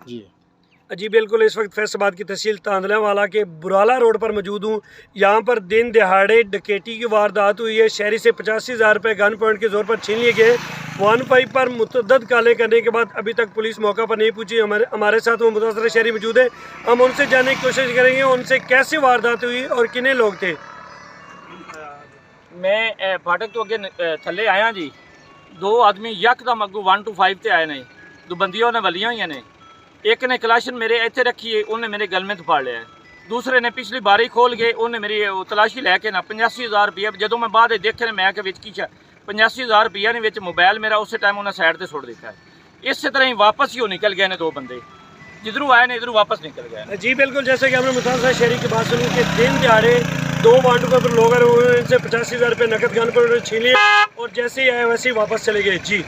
जी जी बिल्कुल, इस वक्त फैसलाबाद की तहसील तांदलावाला के बुराला रोड पर मौजूद हूँ। यहाँ पर दिन दिहाड़े डकैती की वारदात हुई है। शहरी से 85,000 रुपये गन पॉइंट के जोर पर छीन लिए गए। 1-5 पर मुतअद्दिद काले करने के बाद अभी तक पुलिस मौका पर नहीं पहुंची। हमारे साथ वो मुतासर शहरी मौजूद है। हम उनसे जानने की कोशिश करेंगे उनसे कैसे वारदात हुई और कितने लोग थे। मैं फाटक तो अगे थले आया जी। दो आदमी यकदम अगू 1 to 5 ते आए ने। दो बंदियों ने वलियां हुई ने। एक ने कलाशन मेरे इत्थे रखी है, उन्हें मेरे गल में फाड़ लिया। दूसरे ने पिछली बारी खोल के उन्हें मेरी तलाशी लैके ना 85,000 रुपया जो मैं बाद देखे मैं कि 85,000 रुपया ने मोबाइल मेरा उस टाइम उन्हें साइड से सुट दिता है। इस तरह ही वापस ही निकल गए ने दो बंदे, जिधरों आए ने इधरों वापस निकल गए। जी बिल्कुल, जैसे कि हमने मुतासर शहरी की बात सुनी कि दिन दिहाड़े 2 वार्डों पर लोग उनसे 85,000 रुपये नकद गन पर छीन लिए और जैसे ही आए वैसे ही वापस चले गए। जी